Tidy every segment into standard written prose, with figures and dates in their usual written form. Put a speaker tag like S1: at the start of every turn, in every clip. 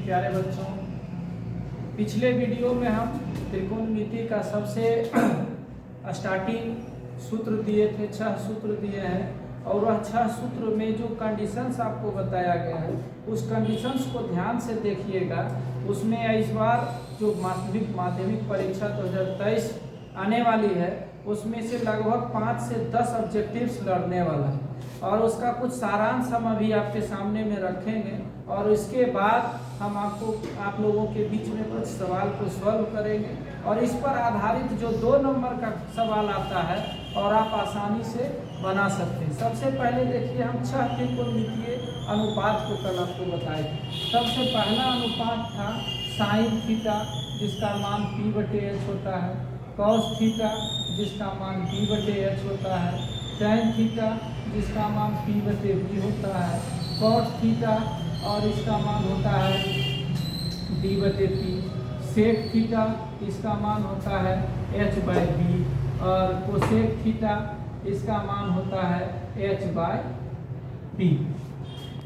S1: प्यारे बच्चों, पिछले वीडियो में हम त्रिकोणमिति का सबसे स्टार्टिंग सूत्र दिए थे, 6 सूत्र दिए हैं और वह 6 सूत्र में जो कंडीशंस आपको बताया गया है उस कंडीशंस को ध्यान से देखिएगा। उसमें इस बार जो माध्यमिक परीक्षा 2023 आने वाली है उसमें से लगभग 5 से 10 ऑब्जेक्टिव्स लड़ने वाला है और उसका कुछ सारांश हम अभी आपके सामने में रखेंगे और इसके बाद हम आप लोगों के बीच में कुछ सवाल को सॉल्व करेंगे और इस पर आधारित जो 2 नंबर का सवाल आता है और आप आसानी से बना सकते हैं। सबसे पहले देखिए, हम 6 त्रिकोणमितीय अनुपात को कल आपको बताए थे। सबसे पहला अनुपात था साइन थीटा जिसका मान p/h होता है, कॉस थीटा जिसका मान p/h होता है, टैन थीटा जिसका मान p/b होता है, कॉट थीटा और इसका मान होता है d/p, सेक थीटा इसका मान होता है h/b और कोसेक थीटा इसका मान होता है h/p।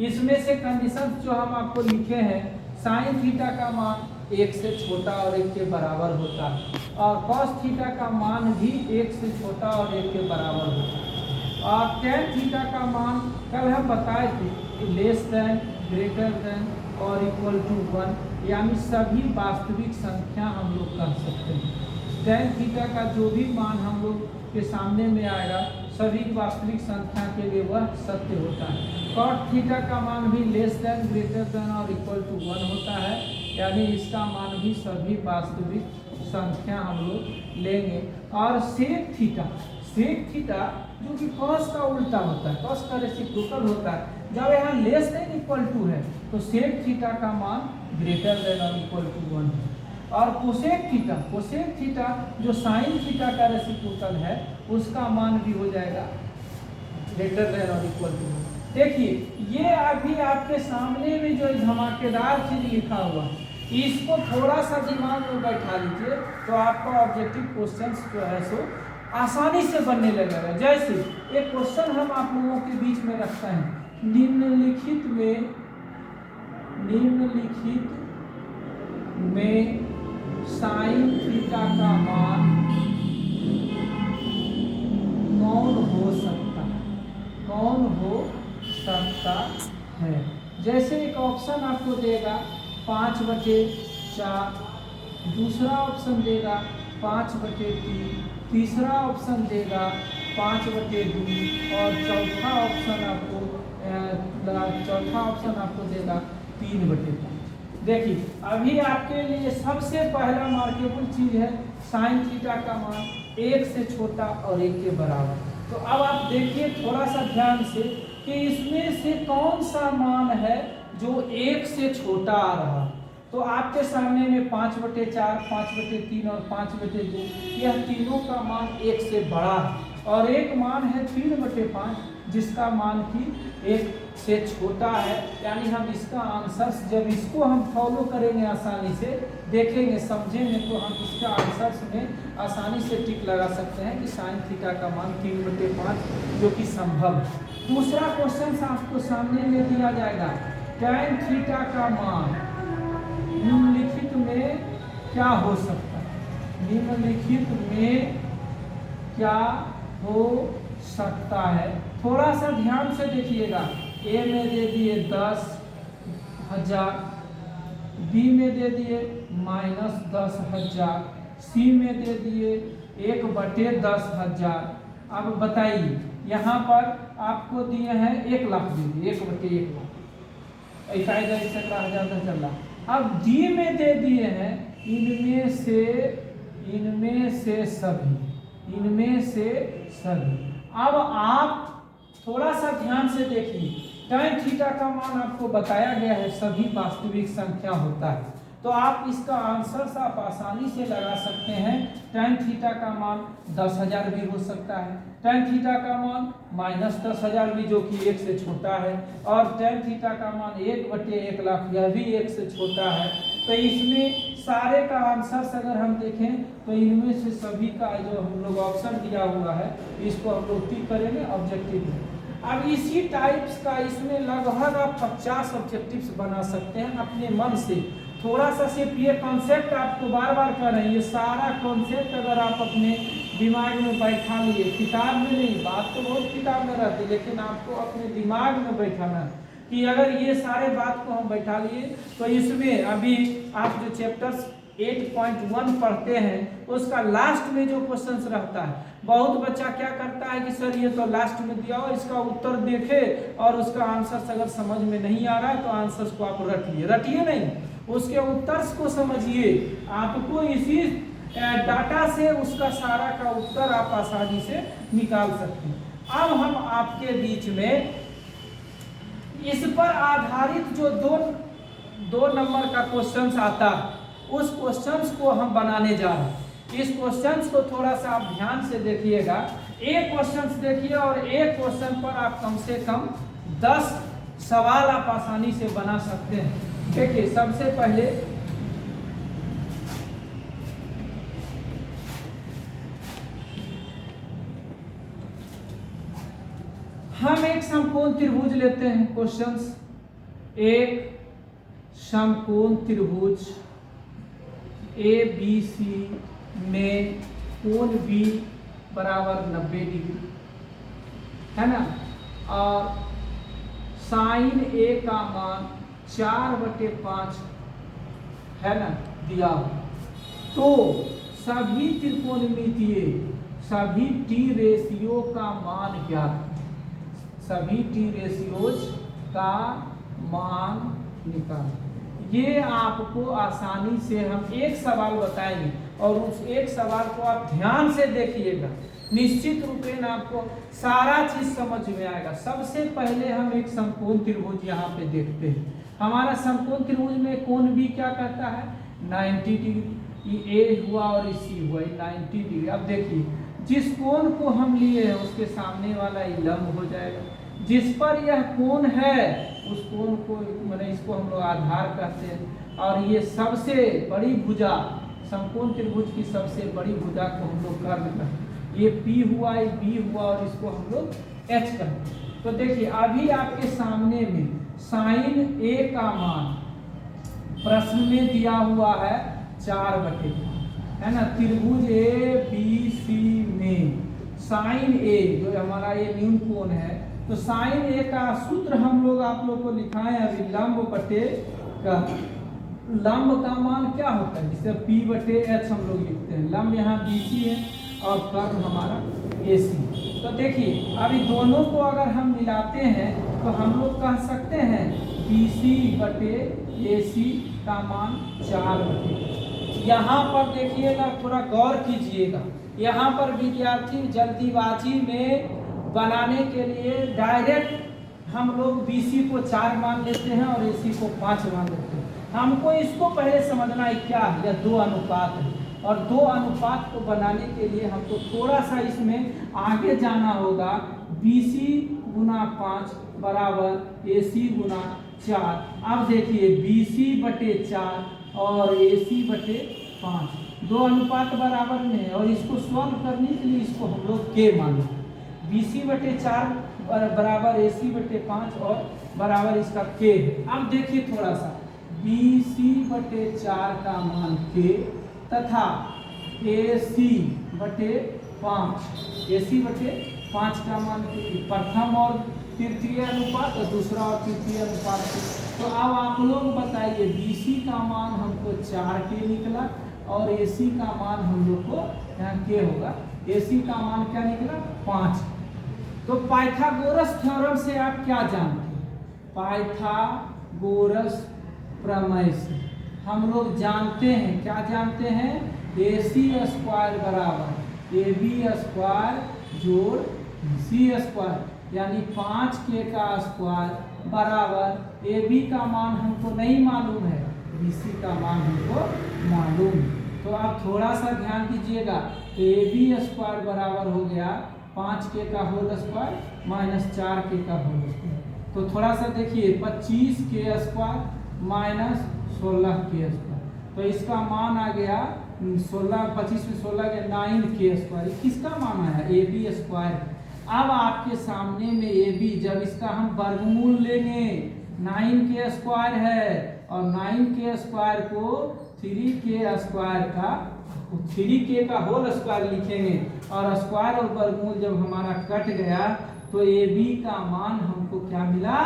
S1: इसमें से कंडीशन जो हम आपको लिखे हैं, साइन थीटा का मान 1 से छोटा और 1 के बराबर होता है और कॉस थीटा का मान भी 1 से छोटा और 1 के बराबर होता है और टैन थीटा का मान कल हम बताए थे लेस देन, ग्रेटर देन और इक्वल टू 1, यानी सभी वास्तविक संख्या हम लोग कह सकते हैं। टैन थीटा का जो भी मान हम लोग के सामने में आएगा सभी वास्तविक संख्या के लिए वह सत्य होता है। कॉट थीटा का मान भी लेस देन, ग्रेटर देन और इक्वल टू 1 होता है, यानी इसका मान भी सभी वास्तविक संख्या हम लोग लेंगे। और सेक थीटा जो कि कॉस का उल्टा होता है, कॉस का रेसिप्रोकल होता है। जब यहाँ लेस देन इक्वल टू है तो सेक थीटा का मान ग्रेटर देन और इक्वल टू 1 है। और कोसेक थीटा जो साइन थीटा का रेसिप्रोकल है उसका मान भी हो जाएगा ग्रेटर देन और इक्वल टू 1। देखिए, ये अभी आपके सामने में जो धमाकेदार चीज लिखा हुआ है इसको थोड़ा सा दिमाग में बैठा लीजिए तो आपका ऑब्जेक्टिव क्वेश्चंस जो है सो आसानी से बनने लगेगा। जैसे एक क्वेश्चन हम आप लोगों के बीच में रखते हैं, निम्नलिखित में साइन थीटा का मान कौन हो सकता है। जैसे एक ऑप्शन आपको देगा 5/4, दूसरा ऑप्शन देगा 5/3, तीसरा ऑप्शन देगा 5/2 और चौथा ऑप्शन आपको देगा 3/5। देखिए, अभी आपके लिए सबसे पहला मार्केबल चीज है साइन थीटा का मान 1 से छोटा और 1 के बराबर। तो अब आप देखिए थोड़ा सा ध्यान से कि इसमें से कौन सा मान है जो 1 से छोटा आ रहा है। तो आपके सामने में 5/4, 5/3 और 5/2 यह तीनों का मान 1 से बड़ा है और एक मान है 3/5 जिसका मान की 1 से छोटा है। यानी हम इसका आंसर जब इसको हम फॉलो करेंगे आसानी से देखेंगे समझेंगे तो हम इसका आंसर में आसानी से टिक लगा सकते हैं कि साइन थीटा का मान 3/5 जो कि संभव है। दूसरा क्वेश्चन आपको सामने में दिया जाएगा, टैन थीटा का मान निम्नलिखित में क्या हो सकता है। निम्नलिखित में क्या हो सकता है, थोड़ा सा ध्यान से देखिएगा। ए में दे दिए 10,000, बी में दे दिए -10,000, सी में दे दिए 1/10,000। अब बताइए, यहाँ पर आपको दिए हैं 1 लाख दे दिए 1/1 लाख, ऐसा हजार चल रहा। अब डी में दे दिए हैं इनमें से सभी। अब आप थोड़ा सा ध्यान से देखिए, टैन थीटा का मान आपको बताया गया है सभी वास्तविक संख्या होता है, तो आप इसका आंसर आप आसानी से लगा सकते हैं। टैन थीटा का मान 10,000 भी हो सकता है, टैन थीटा का मान -10,000 भी जो कि 1 से छोटा है और टैन थीटा का मान 1/1 लाख यह भी 1 से छोटा है। तो इसमें सारे का आंसर अगर हम देखें तो इनमें से सभी का जो हम लोग ऑप्शन दिया हुआ है इसको हम लोग टिक करेंगे ऑब्जेक्टिव में। अब इसी टाइप्स का इसमें लगभग आप 50 ऑब्जेक्टिव्स बना सकते हैं अपने मन से। थोड़ा सा सिर्फ ये कॉन्सेप्ट आपको बार बार कर रहे हैं, ये सारा कॉन्सेप्ट अगर आप अपने दिमाग में बैठा लिए, किताब में नहीं, बात तो बहुत किताब में रहती, लेकिन आपको अपने दिमाग में बैठाना कि अगर ये सारे बात को हम बैठा लिए तो इसमें अभी आप जो चैप्टर्स 8.1 पढ़ते हैं उसका लास्ट में जो क्वेश्चंस रहता है, बहुत बच्चा क्या करता है कि सर ये तो लास्ट में दिया हो, इसका उत्तर देखे और उसका आंसर अगर समझ में नहीं आ रहा है तो आंसर्स को आप रटिए नहीं, उसके उत्तर्स को समझिए। आपको इसी डाटा से उसका सारा का उत्तर आप आसानी से निकाल सकते हैं। अब हम आपके बीच में इस पर आधारित जो दो नंबर का क्वेश्चंस आता है उस क्वेश्चंस को हम बनाने जा रहे हैं। इस क्वेश्चंस को थोड़ा सा आप ध्यान से देखिएगा। एक क्वेश्चंस देखिए और एक क्वेश्चन पर आप कम से कम 10 सवाल आप आसानी से बना सकते हैं। देखिए सबसे पहले हम एक समकोण त्रिभुज लेते हैं। क्वेश्चंस, एक समकोण त्रिभुज ABC में कोण B बराबर 90 डिग्री है ना, और साइन A का मान 4/5 है ना दिया हो, तो सभी त्रिकोणमितीय सभी टी रेशियो का मान ज्ञात, सभी टी रेशियोज का मान निकाल। ये आपको आसानी से हम एक सवाल बताएंगे और उस एक सवाल को आप ध्यान से देखिएगा, निश्चित रूपेण आपको सारा चीज समझ में आएगा। सबसे पहले हम एक समकोण त्रिभुज यहाँ पे देखते हैं। हमारा समकोण त्रिभुज में कोण भी क्या कहता है 90 डिग्री, ये A हुआ और ये C हुआ, 90 डिग्री। अब देखिए जिस कोण को हम लिए हैं उसके सामने वाला ये लंब हो जाएगा, जिस पर यह कोण है उस कोण को मैंने इसको हम लोग आधार कहते हैं, और ये सबसे बड़ी भुजा समकोण त्रिभुज की सबसे बड़ी भुजा को हम लोग कर्ण कहते हैं। ये P हुआ, ये B हुआ और इसको हम लोग H कहते हैं। तो देखिए अभी आपके सामने में साइन A का मान प्रश्न में दिया हुआ है 4/5 है ना। त्रिभुज ABC में साइन A जो हमारा ये न्यून कोण है, तो साइन A का सूत्र हम लोग आप लोग को लिखाए अभी, लंब बटे का लंब का मान क्या होता है, जिसे P/H हम लोग लिखते हैं। लंब यहाँ BC है और कर्ण हमारा AC। तो देखिए अभी दोनों को अगर हम मिलाते हैं तो हम लोग कह सकते हैं BC/AC का मान 4/5। यहाँ पर देखिएगा, थोड़ा गौर कीजिएगा, यहाँ पर विद्यार्थी जल्दीबाजी में बनाने के लिए डायरेक्ट हम लोग BC को 4 मान लेते हैं और AC को 5 मान लेते हैं। हमको इसको पहले समझना है क्या है, यह 2 अनुपात है, और 2 अनुपात को बनाने के लिए हमको थोड़ा सा इसमें आगे जाना होगा। BC गुना 5 बराबर AC गुना 4। अब देखिए BC/4 और AC/5 2 अनुपात बराबर में है, और इसको सॉल्व करने के लिए इसको हम लोग K मान लेते हैं। BC/4 बराबर AC/5 और बराबर इसका K है। अब देखिए थोड़ा सा BC/4 का मान K तथा AC/5 का मान प्रथम और तृतीय अनुपात और दूसरा और तृतीय अनुपात। तो अब आप लोग बताइए BC का मान हमको 4K निकला और AC का मान हम लोग को यहाँ K होगा, AC का मान क्या निकला 5। तो पाइथागोरस थ्योरम से आप क्या जानते हैं, पाइथागोरस प्रमेय से हम लोग जानते हैं, क्या जानते हैं, AC² बराबर AB² जोड़ C², यानी 5K का स्क्वायर बराबर AB का मान हमको नहीं मालूम है, BC का मान हमको मालूम है। तो आप थोड़ा सा ध्यान दीजिएगा, AB² बराबर हो गया 5K का होल स्क्वायर माइनस 4K का होल स्क्वायर। तो थोड़ा सा देखिए 25K² माइनस 16K², तो इसका मान आ गया 16, 25 में 16 के 9K²। किसका मान आया AB²। अब आपके सामने में ए बी, जब इसका हम वर्गमूल लेंगे 9k स्क्वायर है और 9k स्क्वायर को 3k स्क्वायर का 3k का होल स्क्वायर लिखेंगे और स्क्वायर और वर्गमूल जब हमारा कट गया तो ए बी का मान हमको क्या मिला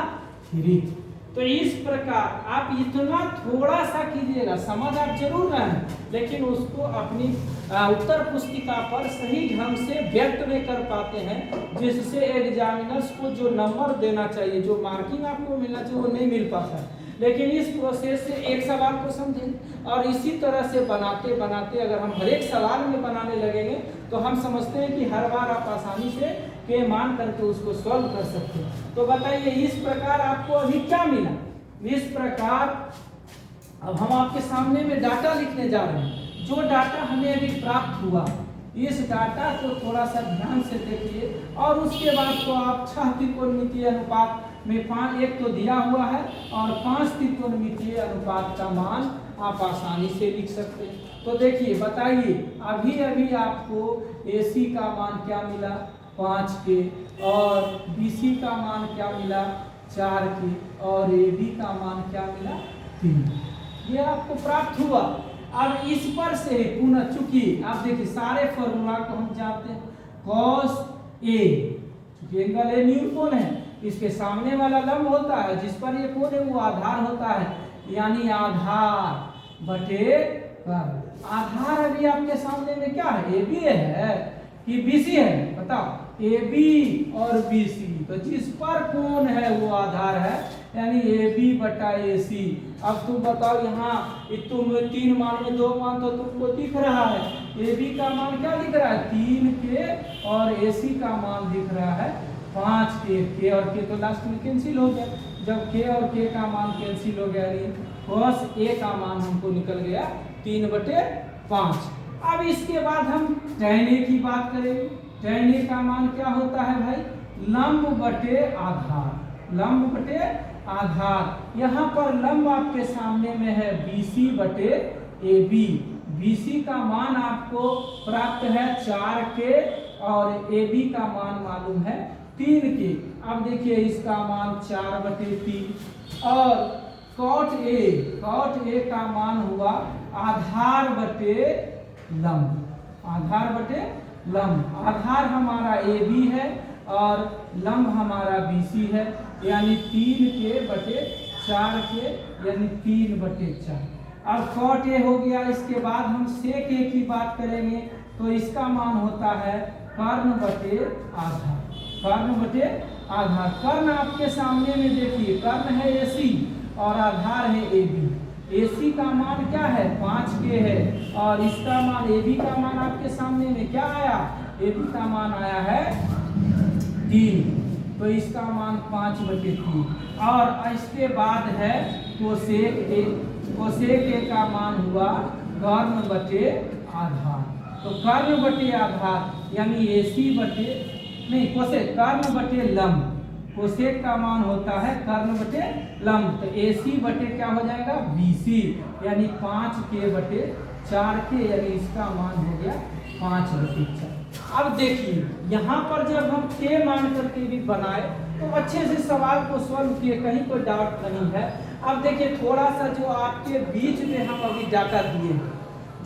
S1: 3। तो इस प्रकार आप इतना थोड़ा सा कीजिएगा, समझ आप जरूर रहे हैं, लेकिन उसको अपनी उत्तर पुस्तिका पर सही ढंग से व्यक्त नहीं कर पाते हैं, जिससे एग्जामिनर्स को जो नंबर देना चाहिए, जो मार्किंग आपको मिलना चाहिए, वो नहीं मिल पाता है। लेकिन इस प्रोसेस से एक सवाल को समझें और इसी तरह से बनाते बनाते अगर हम हर एक सवाल में बनाने लगेंगे तो हम समझते हैं कि हर बार आप आसानी से के मान करके उसको सॉल्व कर सकते हैं। तो बताइए इस प्रकार आपको अभी क्या मिला। इस प्रकार अब हम आपके सामने में डाटा लिखने जा रहे हैं। जो डाटा हमें अभी प्राप्त हुआ, इस डाटा को थोड़ा सा ध्यान से देखिए और उसके बाद तो आप 6 त्रिकोणमितीय अनुपात में 5 एक तो दिया हुआ है और 5 त्रिकोणमितीय अनुपात का मान आप आसानी से लिख सकते हैं। तो देखिए बताइए अभी अभी आपको AC का मान क्या मिला 5k और BC का मान क्या मिला 4k और AB का मान क्या मिला 3। ये आपको प्राप्त हुआ। अब इस पर से पुनः चूंकि आप देखिए सारे फॉर्मूला को हम जानते हैं, cos A चूंकि एंगल A न्यूटन है, इसके सामने वाला लंब होता है, जिस पर ये कोण है वो आधार होता है, यानी आधार बटे कर्ण। आधार अभी आपके सामने में क्या है, AB है कि BC है, बताओ AB और BC, तो जिस पर कोण है वो आधार है, यानी AB बटा AC। अब तुम बताओ यहाँ तुम 3 मान में 2 मान तो तुमको दिख रहा है, AB का मान क्या दिख रहा है 3k और AC का मान दिख रहा है 5k। k और k तो लास्ट में कैंसिल हो गया, जब k और k का मान कैंसिल हो गया, cos A का मान हमको निकल गया 3/5। अब इसके बाद हम tan A की बात करेंगे। tan A का मान क्या होता है भाई, लंब बटे आधार, लंब बटे आधार। यहाँ पर लंब आपके सामने में है BC बटे AB। BC का मान आपको प्राप्त है 4k और AB का मान मालूम है 3k। अब देखिए इसका मान 4/3 और cot A का मान हुआ आधार बटे लंब, आधार बटे लंब। आधार हमारा AB है और लंब हमारा BC है, यानी 3k बटे 4k यानी 3/4। अब cot A हो गया। इसके बाद हम sec A की बात करेंगे तो इसका मान होता है कर्ण बटे आधार, कर्ण बटे आधार। कर्ण आपके सामने में देखिए, कर्ण है AC और आधार है AB। AC का मान क्या है 5k है और इसका मान AB का मान आपके सामने में क्या आया, AB का मान आया है 3, तो इसका मान 5/3। और इसके बाद है कोसेक A। कोसेक A का मान हुआ कर्ण बटे आधार, तो कर्ण बटे आधार यानी AC बटे नहीं कोसेक, कर्ण बटे लंब। कोसेक का मान होता है कर्ण बटे लंब, तो AC बटे क्या हो जाएगा BC, यानी 5k बटे 4k, यानी इसका मान हो गया 5/4। अब देखिए यहाँ पर जब हम k मान करके भी बनाए तो अच्छे से सवाल को सॉल्व किए, कहीं कोई डाउट नहीं है। अब देखिए थोड़ा सा जो आपके बीच में हम अभी डाटा दिए,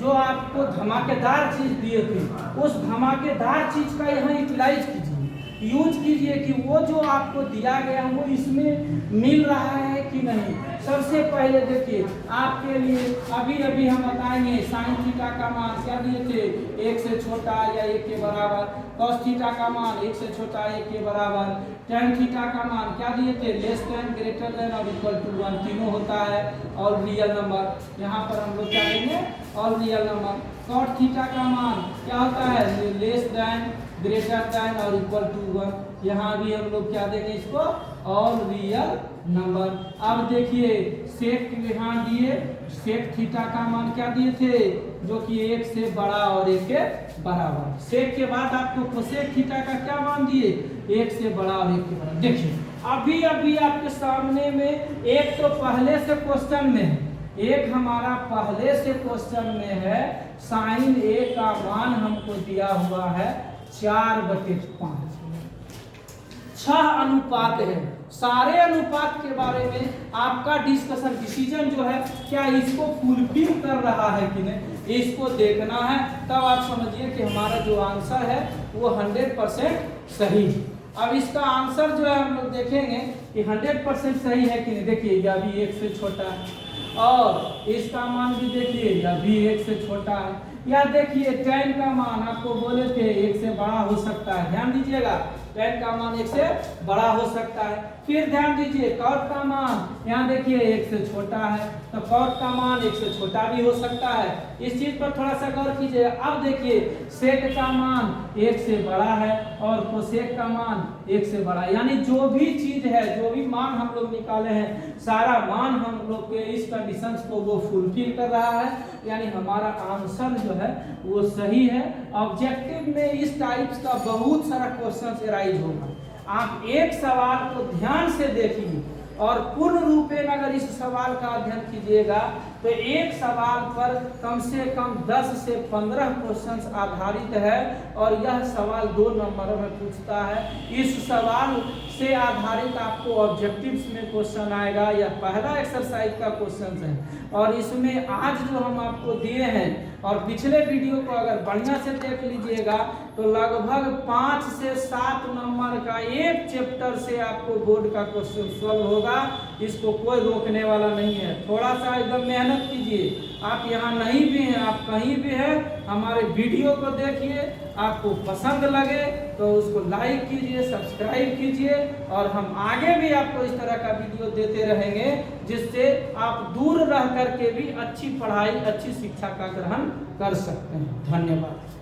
S1: जो आपको धमाकेदार चीज दिए थे, उस धमाकेदार चीज का यहाँ यूटिलाइज कीजिए, यूज कीजिए कि वो जो आपको दिया गया है वो इसमें मिल रहा है कि नहीं। सबसे पहले देखिए आपके लिए अभी अभी हम बताएंगे साइन थीटा का मान क्या दिए थे, 1 से छोटा या 1 के बराबर। कॉस थीटा का मान 1 से छोटा 1 के बराबर। टेन थीटा का मान क्या दिए थे, लेस देन, ग्रेटर देन और इक्वल टू 1 तीनों होता है और रियल नंबर। यहाँ पर हम लोग क्या लेंगे और रियल नंबर। कॉट थीटा का मान क्या होता है, लेस देन, ग्रेटर देन और इक्वल टू 1। यहाँ भी हम लोग क्या देंगे इसको, ऑल रियल नंबर। अब देखिए सेक यहाँ दिए, सेक थीटा का मान क्या दिए थे, जो कि 1 से बड़ा और 1 के बराबर। सेक के बाद आपको कोसेक थीटा का क्या मान दिए, 1 से बड़ा और 1 के बराबर। देखिए अभी अभी आपके सामने में एक तो पहले से क्वेश्चन में है, एक हमारा पहले से क्वेश्चन में है साइन A का मान हमको दिया हुआ है 4/5। 6 अनुपात है। सारे अनुपात के बारे में आपका डिस्कशन डिसीजन जो है क्या इसको फुलफिल कर रहा है कि नहीं, इसको देखना है। तब आप समझिए कि हमारा जो आंसर है वो 100% सही है। अब इसका आंसर जो है हम लोग देखेंगे कि 100% सही है कि नहीं। देखिए यह भी 1 से छोटा है और इसका मान भी देखिए यह भी 1 से छोटा है। या देखिए tan का मान आपको बोले थे 1 से बड़ा हो सकता है, ध्यान दीजिएगा tan का मान 1 से बड़ा हो सकता है। फिर ध्यान दीजिए cot का मान यहाँ देखिए 1 से छोटा है, तो cot का मान 1 से छोटा भी हो सकता है। इस चीज पर थोड़ा सा गौर कीजिए। अब देखिए sec का मान 1 से बड़ा है और cosec का मान 1 से बड़ा, यानी जो भी चीज है, जो भी मान हम लोग निकाले हैं, सारा मान हम लोग के इस कंडीशंस को वो फुलफिल कर रहा है, यानी हमारा आंसर जो है वो सही है। ऑब्जेक्टिव में इस टाइप्स का बहुत सारा क्वेश्चन एराइज होगा। आप एक सवाल को ध्यान से देखिए और पूर्ण रूपेण अगर इस सवाल का अध्ययन कीजिएगा तो एक सवाल पर कम से कम 10 से 15 क्वेश्चंस आधारित है और यह सवाल 2 नंबरों में पूछता है। इस सवाल से आधारित आपको ऑब्जेक्टिव्स में क्वेश्चन आएगा। यह पहला एक्सरसाइज का क्वेश्चन है और इसमें आज जो हम आपको दिए हैं और पिछले वीडियो को अगर बढ़िया से देख लीजिएगा तो लगभग 5 से 7 नंबर का एक चैप्टर से आपको बोर्ड का क्वेश्चन सॉल्व होगा। इसको कोई रोकने वाला नहीं है। थोड़ा सा एकदम मेहनत कीजिए। आप यहाँ नहीं भी हैं, आप कहीं भी हैं, हमारे वीडियो को देखिए, आपको पसंद लगे तो उसको लाइक कीजिए, सब्सक्राइब कीजिए और हम आगे भी आपको इस तरह का वीडियो देते रहेंगे जिससे आप दूर रह करके भी अच्छी पढ़ाई, अच्छी शिक्षा का ग्रहण कर सकते हैं। धन्यवाद।